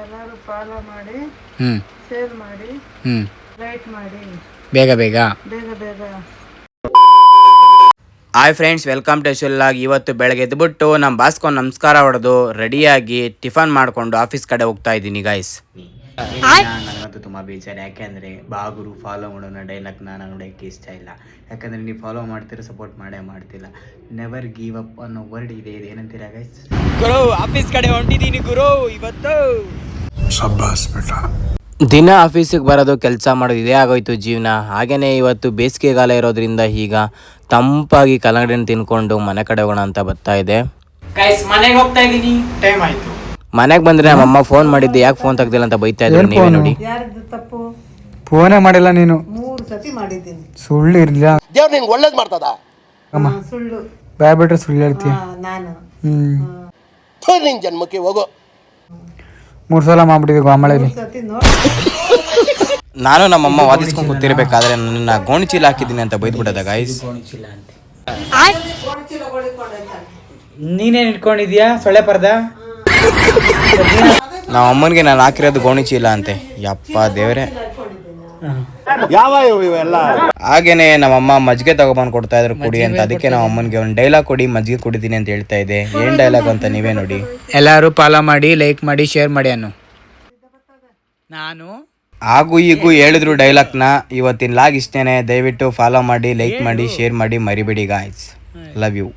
ಎಲ್ಲರೂ ಫಾಲೋ ಮಾಡಿ, ಶೇರ್ ಮಾಡಿ, ಲೈಕ್ ಮಾಡಿ, ಬೇಗ ಬೇಗ. ಹಾಯ್ ಫ್ರೆಂಡ್ಸ್, ವೆಲ್ಕಮ್ ಟು ಶುಲ್ಲಾಗ್. ಇವತ್ತು ಬೆಳಗ್ಗೆ ಎದ್ಬಿಟ್ಟು ನಮ್ಮ ಬಾಸ್ಕೊಂಡು ನಮಸ್ಕಾರ ಹೊಡೆದು ರೆಡಿಯಾಗಿ ಟಿಫನ್ ಮಾಡಿಕೊಂಡು ಆಫೀಸ್ ಕಡೆ ಹೋಗ್ತಾ ಇದ್ದೀನಿ ಗೈಸ್. ನನಗಂತೂ ತುಂಬ ಬೇಜಾರು. ಯಾಕೆಂದರೆ ಬಾಗುರು ಫಾಲೋ ಮಾಡೋಣ ಡೈಲಾಗ್ನ ನಾನು ನೋಡೋಕ್ಕೆ ಇಷ್ಟ ಇಲ್ಲ. ಯಾಕಂದರೆ ನೀವು ಫಾಲೋ ಮಾಡ್ತೀರ, ಸಪೋರ್ಟ್ ಮಾಡೇ ಮಾಡ್ತಿಲ್ಲ. ನೆವರ್ ಗಿವ್ ಅಪ್ ಅನ್ನೋ ವರ್ಡ್ ಇದೆ. ಏನಂತೀರಾ ಗೈಸ್? ಗುರು ಆಫೀಸ್ ಕಡೆ ಹೊಂಟಿದ್ದೀನಿ ಗುರು ಇವತ್ತು. ದಿನ ಆಫೀಸಿಗೆ ಬರೋದು, ಕೆಲಸ ಮಾಡೋದು, ಇದೇ ಆಗೋಯ್ತು ಜೀವನ. ಹಾಗೆಯೇ ಇವತ್ತು ಬೇಸಿಗೆಗಾಲ ಇರೋದ್ರಿಂದ ಈಗ ತಂಪಾಗಿ ಕಲ್ಲಂಗಡಿನ ತಿನ್ಕೊಂಡು ಮನೆ ಕಡೆ ಹೋಗೋಣ ಅಂತ ಬರ್ತಾ ಇದೆ. ಮನೆಗೆ ಹೋಗ್ತಾ ಇದ್ದೀನಿ, ಟೈಮ್ ಆಯ್ತು. ಮನೆಗೆ ಬಂದ್ರೆ ನಮ್ಮಮ್ಮ ಫೋನ್ ಮಾಡಿದ್ದೆ, ಯಾಕೆ ಫೋನ್ ತೆಗ್ದಿಲ್ಲ ಅಂತ ಬೈತಾ ಇದ್ರು. ನೀವೇ ನೋಡಿ. ತಪ್ಪು ಫೋನೇ ಮಾಡಿಲ್ಲ ನೀನು. 3 ಸತಿ ಮಾಡಿದ್ದೀನಿ. ಸುಳ್ಳು ಇರ್ಲಿಲ್ಲ. ದೇವ್ರು ನಿಂಗೆ ಒಳ್ಳೇದು ಮಾಡ್ತದ. ಸುಳ್ಳು ಬಾಯ್ಬಿಟ್ರೆ ಸುಳ್ಳು ಹೇಳ್ತೀಯ. ನಾನು ನಿನ್ ಜನ್ಮಕ್ಕೆ ಹೋಗೋ. 3 ಸಲ ಮಾಡ್ಬಿಟ್ಟಿದ್ದೆ ಗೋಮಳೆಯಲ್ಲಿ. ಸತಿ ನೋಡಿ ನಾನು ನಮ್ಮಮ್ಮ ವಾದಿಸ್ಕೊಂಡು ಕೂತಿರ್ಬೇಕಾದ್ರೆ ನನ್ನ ಗೋಣಿ ಚೀಲ ಹಾಕಿದ್ದೀನಿ ಅಂತ ಬೈದ್ಬಿಟ್ಟದ ಗಾಯ್ಸ್. ನೀನೇನು ಇಟ್ಕೊಂಡಿದ್ಯಾ ಸೊಳ್ಳೆ ಪರ್ದ? ನಮ್ಮ ಅಮ್ಮನಿಗೆ ನಾನು ಹಾಕಿರೋದು ಗೋಣಿ ಚೀಲ ಅಂತೆ. ಯಪ್ಪ ದೇವ್ರೆ. ಹಾಗೇನೆ ನಮ್ಮಮ್ಮ ಮಜ್ಜಿಗೆ ತಗೊಬಂದು ಕೊಡ್ತಾ ಇದ್ರು ಕುಡಿ ಅಂತ. ಅದಕ್ಕೆ ನಮ್ಮ ಅಮ್ಮನಿಗೆ ಒಂದು ಡೈಲಾಗ್ ಕೊಡಿ, ಮಜ್ಜಿಗೆ ಕುಡಿತೀನಿ ಅಂತ ಹೇಳ್ತಾ ಇದೆ. ಏನ್ ಡೈಲಾಗ್ ಅಂತ ನೀವೇ ನೋಡಿ. ಎಲ್ಲರೂ ಫಾಲೋ ಮಾಡಿ, ಲೈಕ್ ಮಾಡಿ, ಶೇರ್ ಮಾಡಿ ಅನ್ನು. ನಾನು ಹಾಗೂ ಈಗೂ ಹೇಳಿದ್ರು ಡೈಲಾಗ್ನ. ಇವತ್ತಿನ ಲಾಗ್ ಇಷ್ಟೇನೆ. ದಯವಿಟ್ಟು ಫಾಲೋ ಮಾಡಿ, ಲೈಕ್ ಮಾಡಿ, ಶೇರ್ ಮಾಡಿ, ಮರಿಬೇಡಿ ಗಾಯ್ಸ್. Love you.